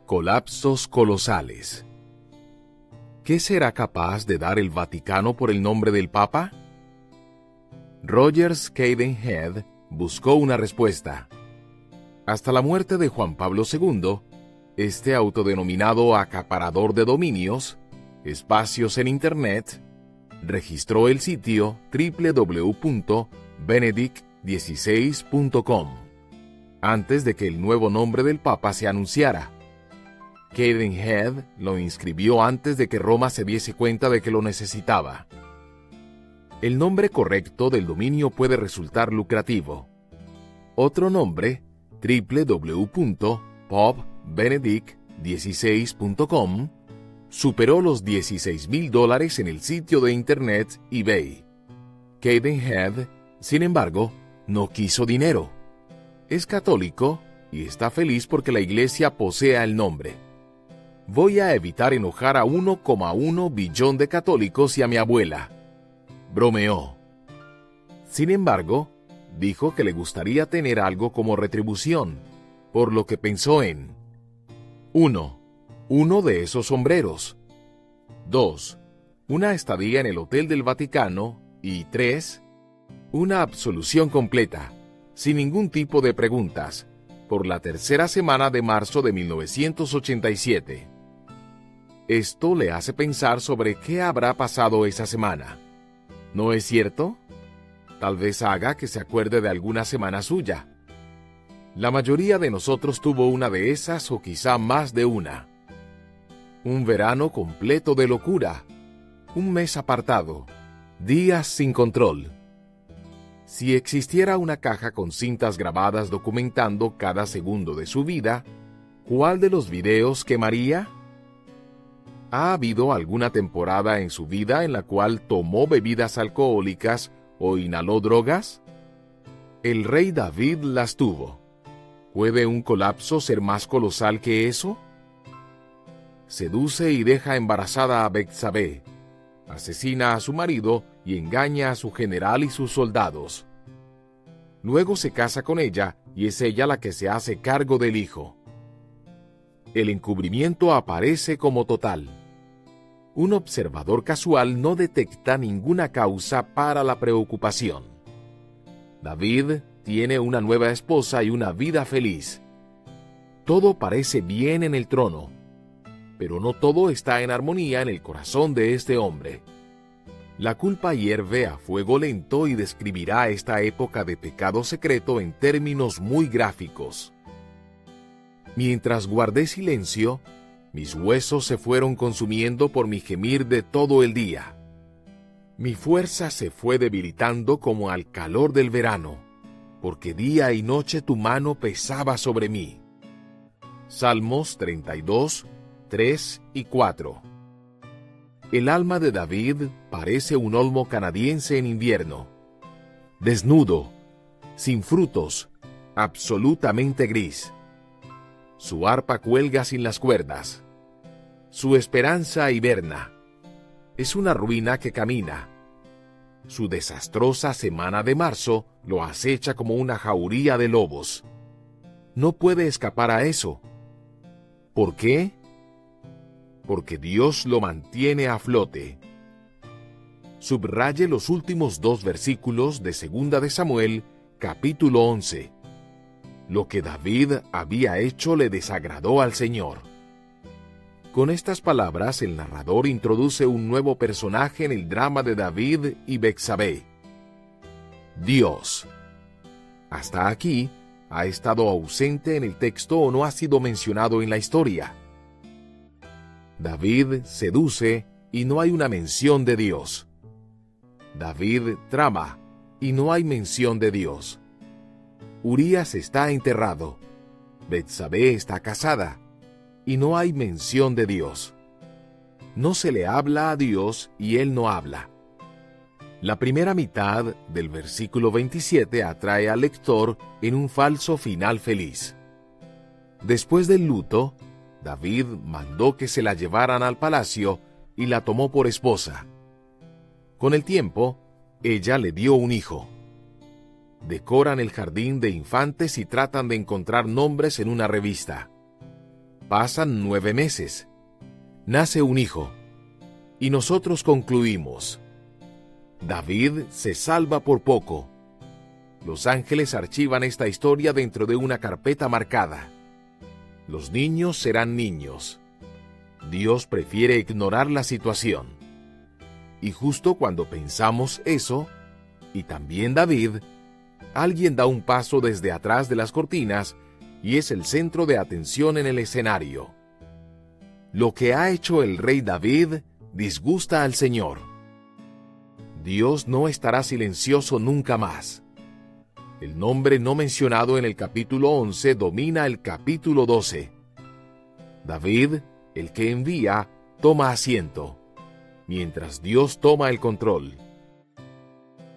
Colapsos colosales. ¿Qué será capaz de dar el Vaticano por el nombre del Papa? Rogers Cadenhead buscó una respuesta. Hasta la muerte de Juan Pablo II, este autodenominado acaparador de dominios, espacios en Internet, registró el sitio www.benedict16.com antes de que el nuevo nombre del Papa se anunciara. Cadenhead lo inscribió antes de que Roma se diese cuenta de que lo necesitaba. El nombre correcto del dominio puede resultar lucrativo. Otro nombre, www.popbenedict16.com, superó los $16,000 en el sitio de Internet eBay. Cadenhead, sin embargo, no quiso dinero. Es católico y está feliz porque la Iglesia posea el nombre. Voy a evitar enojar a 1,1 billón de católicos y a mi abuela, bromeó. Sin embargo, dijo que le gustaría tener algo como retribución, por lo que pensó en 1. Uno de esos sombreros. 2. Una estadía en el Hotel del Vaticano. Y 3. Una absolución completa, sin ningún tipo de preguntas, por la tercera semana de marzo de 1987. Esto le hace pensar sobre qué habrá pasado esa semana. ¿No es cierto? Tal vez haga que se acuerde de alguna semana suya. La mayoría de nosotros tuvo una de esas o quizá más de una. Un verano completo de locura. Un mes apartado. Días sin control. Si existiera una caja con cintas grabadas documentando cada segundo de su vida, ¿cuál de los videos quemaría? ¿Ha habido alguna temporada en su vida en la cual tomó bebidas alcohólicas o inhaló drogas? El rey David las tuvo. ¿Puede un colapso ser más colosal que eso? Seduce y deja embarazada a Betsabé. Asesina a su marido y engaña a su general y sus soldados. Luego se casa con ella y es ella la que se hace cargo del hijo. El encubrimiento aparece como total. Un observador casual no detecta ninguna causa para la preocupación. David tiene una nueva esposa y una vida feliz. Todo parece bien en el trono, pero no todo está en armonía en el corazón de este hombre. La culpa hierve a fuego lento y describirá esta época de pecado secreto en términos muy gráficos. Mientras guardé silencio, mis huesos se fueron consumiendo por mi gemir de todo el día. Mi fuerza se fue debilitando como al calor del verano, porque día y noche tu mano pesaba sobre mí. Salmos 32, 3 y 4. El alma de David parece un olmo canadiense en invierno. Desnudo, sin frutos, absolutamente gris. Su arpa cuelga sin las cuerdas. Su esperanza hiberna. Es una ruina que camina. Su desastrosa semana de marzo lo acecha como una jauría de lobos. No puede escapar a eso. ¿Por qué? Porque Dios lo mantiene a flote. Subraye los últimos 2 versículos de 2 de Samuel, capítulo 11. Lo que David había hecho le desagradó al Señor. Con estas palabras, el narrador introduce un nuevo personaje en el drama de David y Betsabé. Dios. Hasta aquí, ha estado ausente en el texto o no ha sido mencionado en la historia. David seduce y no hay una mención de Dios. David trama y no hay mención de Dios. Urías está enterrado. Betsabé está casada y no hay mención de Dios. No se le habla a Dios y Él no habla. La primera mitad del versículo 27 atrae al lector en un falso final feliz. Después del luto, David mandó que se la llevaran al palacio y la tomó por esposa. Con el tiempo, ella le dio un hijo. Decoran el jardín de infantes y tratan de encontrar nombres en una revista. Pasan 9 meses. Nace un hijo. Y nosotros concluimos: David se salva por poco. Los ángeles archivan esta historia dentro de una carpeta marcada. Los niños serán niños. Dios prefiere ignorar la situación. Y justo cuando pensamos eso, y también David, alguien da un paso desde atrás de las cortinas y es el centro de atención en el escenario. Lo que ha hecho el rey David disgusta al Señor. Dios no estará silencioso nunca más. El nombre no mencionado en el capítulo 11 domina el capítulo 12. David, el que envía, toma asiento, mientras Dios toma el control.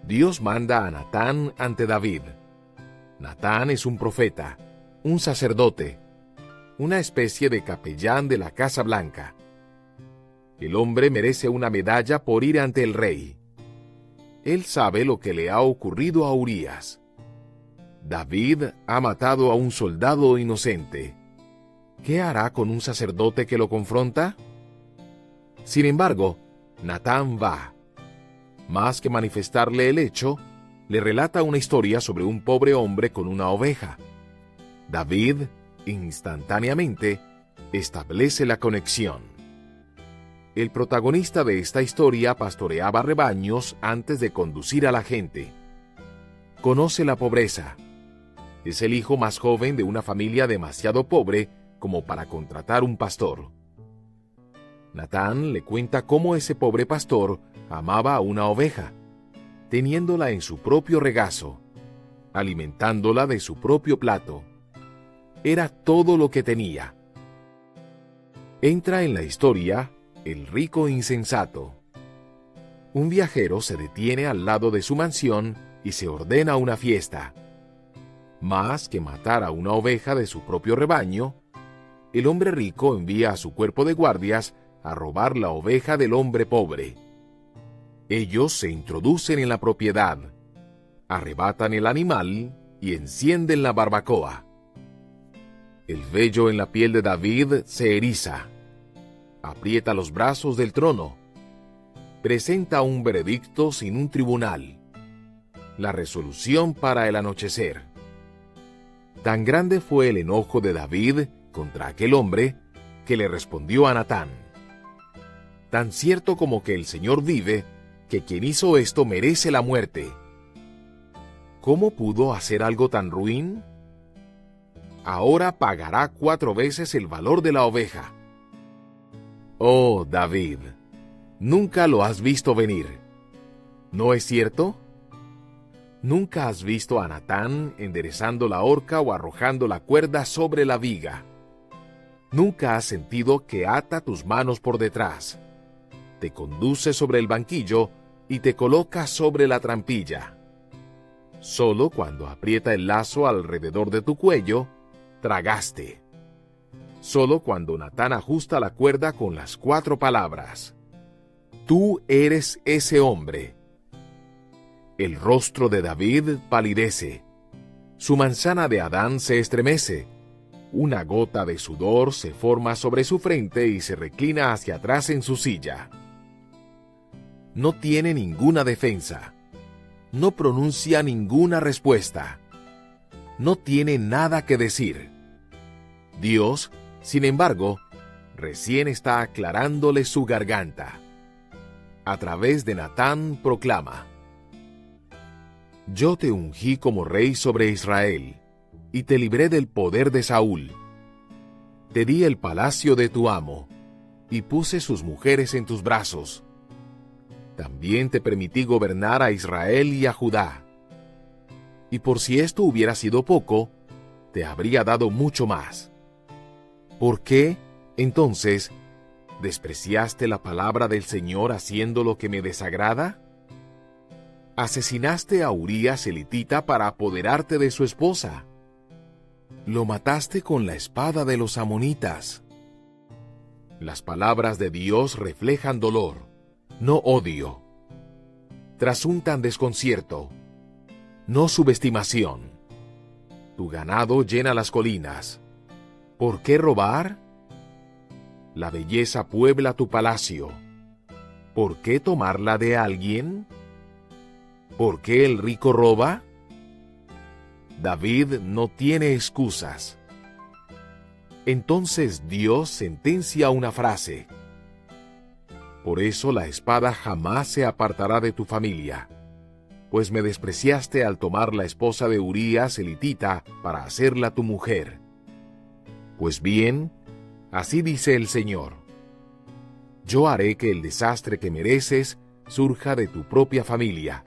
Dios manda a Natán ante David. Natán es un profeta, un sacerdote, una especie de capellán de la Casa Blanca. El hombre merece una medalla por ir ante el rey. Él sabe lo que le ha ocurrido a Urías. David ha matado a un soldado inocente. ¿Qué hará con un sacerdote que lo confronta? Sin embargo, Natán va. Más que manifestarle el hecho, le relata una historia sobre un pobre hombre con una oveja. David, instantáneamente, establece la conexión. El protagonista de esta historia pastoreaba rebaños antes de conducir a la gente. Conoce la pobreza. Es el hijo más joven de una familia demasiado pobre como para contratar un pastor. Natán le cuenta cómo ese pobre pastor amaba a una oveja, teniéndola en su propio regazo, alimentándola de su propio plato. Era todo lo que tenía. Entra en la historia el rico insensato. Un viajero se detiene al lado de su mansión y se ordena una fiesta. Más que matar a una oveja de su propio rebaño, el hombre rico envía a su cuerpo de guardias a robar la oveja del hombre pobre. Ellos se introducen en la propiedad, arrebatan el animal y encienden la barbacoa. El vello en la piel de David se eriza. Aprieta los brazos del trono. Presenta un veredicto sin un tribunal. La resolución para el anochecer. Tan grande fue el enojo de David contra aquel hombre que le respondió a Natán: tan cierto como que el Señor vive, que quien hizo esto merece la muerte. ¿Cómo pudo hacer algo tan ruin? Ahora pagará 4 veces el valor de la oveja. Oh, David, nunca lo has visto venir. ¿No es cierto? Nunca has visto a Natán enderezando la horca o arrojando la cuerda sobre la viga. Nunca has sentido que ata tus manos por detrás, te conduce sobre el banquillo y te coloca sobre la trampilla. Solo cuando aprieta el lazo alrededor de tu cuello, tragaste. Solo cuando Natán ajusta la cuerda con las 4 palabras: tú eres ese hombre. El rostro de David palidece. Su manzana de Adán se estremece. Una gota de sudor se forma sobre su frente y se reclina hacia atrás en su silla. No tiene ninguna defensa. No pronuncia ninguna respuesta. No tiene nada que decir. Dios, sin embargo, recién está aclarándole su garganta. A través de Natán proclama: yo te ungí como rey sobre Israel, y te libré del poder de Saúl. Te di el palacio de tu amo, y puse sus mujeres en tus brazos. También te permití gobernar a Israel y a Judá. Y por si esto hubiera sido poco, te habría dado mucho más. ¿Por qué, entonces, despreciaste la palabra del Señor haciendo lo que me desagrada? Asesinaste a Urías elitita para apoderarte de su esposa. Lo mataste con la espada de los amonitas. Las palabras de Dios reflejan dolor, no odio. Trasuntan desconcierto, no subestimación. Tu ganado llena las colinas. ¿Por qué robar? la belleza puebla tu palacio. ¿Por qué tomarla de alguien? ¿Por qué el rico roba? David no tiene excusas. Entonces Dios sentencia una frase. Por eso la espada jamás se apartará de tu familia, pues me despreciaste al tomar la esposa de Urías elitita para hacerla tu mujer. Pues bien, así dice el Señor: yo haré que el desastre que mereces surja de tu propia familia,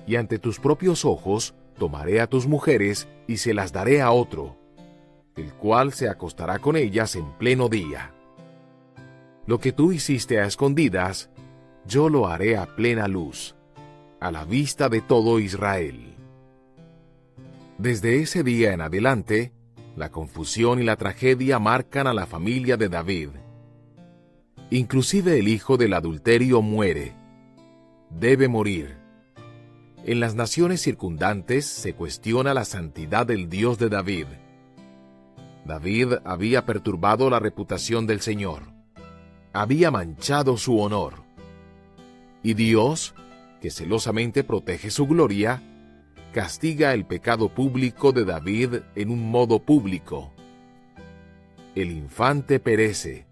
y ante tus propios ojos tomaré a tus mujeres y se las daré a otro, el cual se acostará con ellas en pleno día. Lo que tú hiciste a escondidas, yo lo haré a plena luz, a la vista de todo Israel. Desde ese día en adelante, la confusión y la tragedia marcan a la familia de David. Inclusive el hijo del adulterio muere. Debe morir. En las naciones circundantes se cuestiona la santidad del Dios de David. David había perturbado la reputación del Señor. Había manchado su honor. Y Dios, que celosamente protege su gloria, castiga el pecado público de David en un modo público. El infante perece.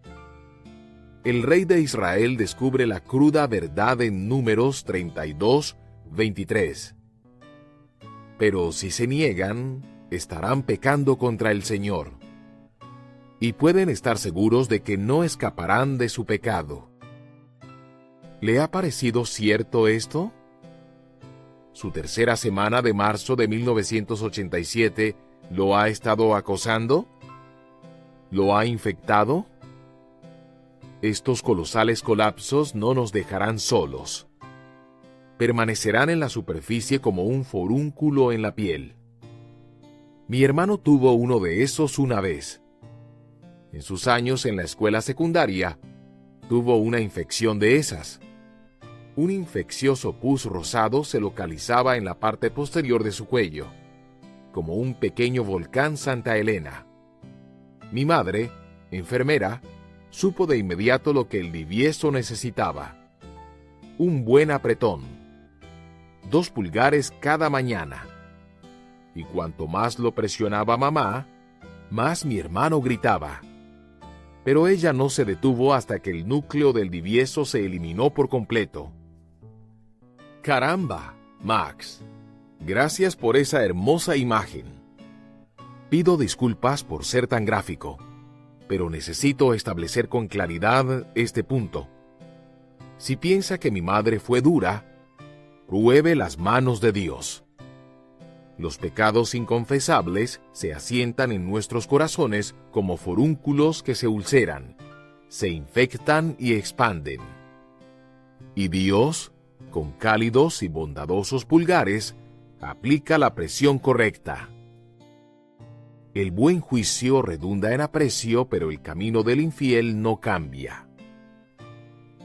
El rey de Israel descubre la cruda verdad en Números 32:23. Pero si se niegan, estarán pecando contra el Señor, y pueden estar seguros de que no escaparán de su pecado. ¿Le ha parecido cierto esto? Su tercera semana de marzo de 1987 lo ha estado acosando. ¿Lo ha infectado? Estos colosales colapsos no nos dejarán solos. Permanecerán en la superficie como un forúnculo en la piel. Mi hermano tuvo uno de esos una vez. En sus años en la escuela secundaria, tuvo una infección de esas. Un infeccioso pus rosado se localizaba en la parte posterior de su cuello, como un pequeño volcán Santa Elena. Mi madre, enfermera, supo de inmediato lo que el divieso necesitaba: un buen apretón, 2 pulgares cada mañana. Y cuanto más lo presionaba mamá, más mi hermano gritaba. Pero ella no se detuvo hasta que el núcleo del divieso se eliminó por completo. ¡Caramba, Max! Gracias por esa hermosa imagen. Pido disculpas por ser tan gráfico, pero necesito establecer con claridad este punto. Si piensa que mi madre fue dura, pruebe las manos de Dios. Los pecados inconfesables se asientan en nuestros corazones como forúnculos que se ulceran, se infectan y expanden. Y Dios, con cálidos y bondadosos pulgares, aplica la presión correcta. El buen juicio redunda en aprecio, pero el camino del infiel no cambia.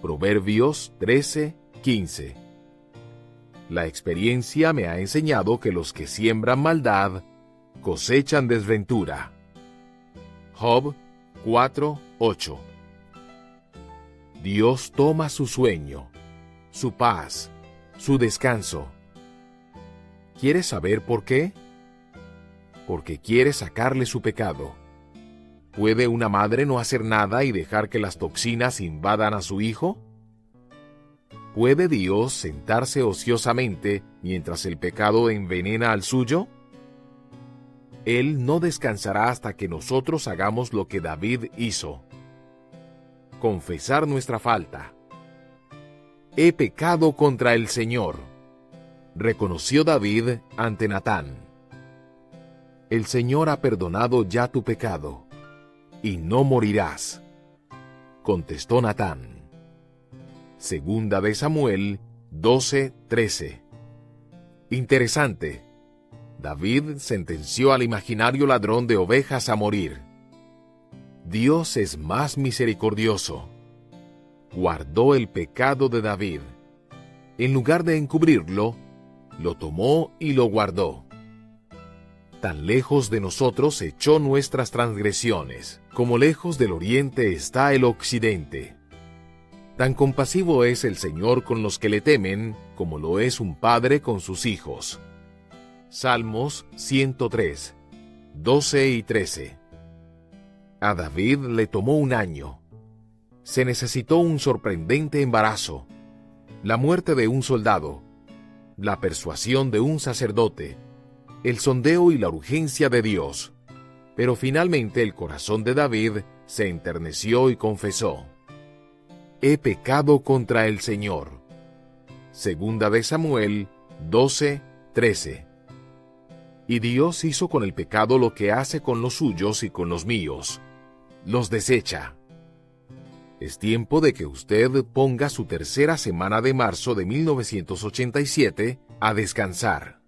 Proverbios 13:15. La experiencia me ha enseñado que los que siembran maldad cosechan desventura. Job 4:8. Dios toma su sueño, su paz, su descanso. ¿Quieres saber por qué? Porque quiere sacarle su pecado. ¿Puede una madre no hacer nada y dejar que las toxinas invadan a su hijo? ¿Puede Dios sentarse ociosamente mientras el pecado envenena al suyo? Él no descansará hasta que nosotros hagamos lo que David hizo: confesar nuestra falta. He pecado contra el Señor, reconoció David ante Natán. El Señor ha perdonado ya tu pecado, y no morirás, contestó Natán. Segunda de Samuel 12:13. Interesante. David sentenció al imaginario ladrón de ovejas a morir. Dios es más misericordioso. Guardó el pecado de David. En lugar de encubrirlo, lo tomó y lo guardó. tan lejos de nosotros echó nuestras transgresiones, como lejos del oriente está el occidente. Tan compasivo es el Señor con los que le temen, como lo es un padre con sus hijos. Salmos 103, 12 y 13. A David le tomó un año. Se necesitó un sorprendente embarazo, la muerte de un soldado, la persuasión de un sacerdote, el sondeo y la urgencia de Dios. Pero finalmente el corazón de David se enterneció y confesó: he pecado contra el Señor. Segunda de Samuel 12, 13. Y Dios hizo con el pecado lo que hace con los suyos y con los míos: los desecha. Es tiempo de que usted ponga su tercera semana de marzo de 1987 a descansar.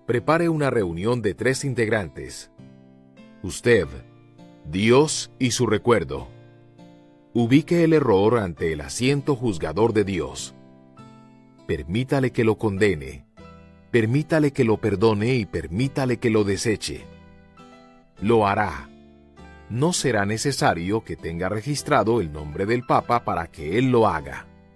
Prepare una reunión de 3 integrantes: usted, Dios y su recuerdo. Ubique el error ante el asiento juzgador de Dios. Permítale que lo condene, permítale que lo perdone y permítale que lo deseche. Lo hará. No será necesario que tenga registrado el nombre del Papa para que él lo haga.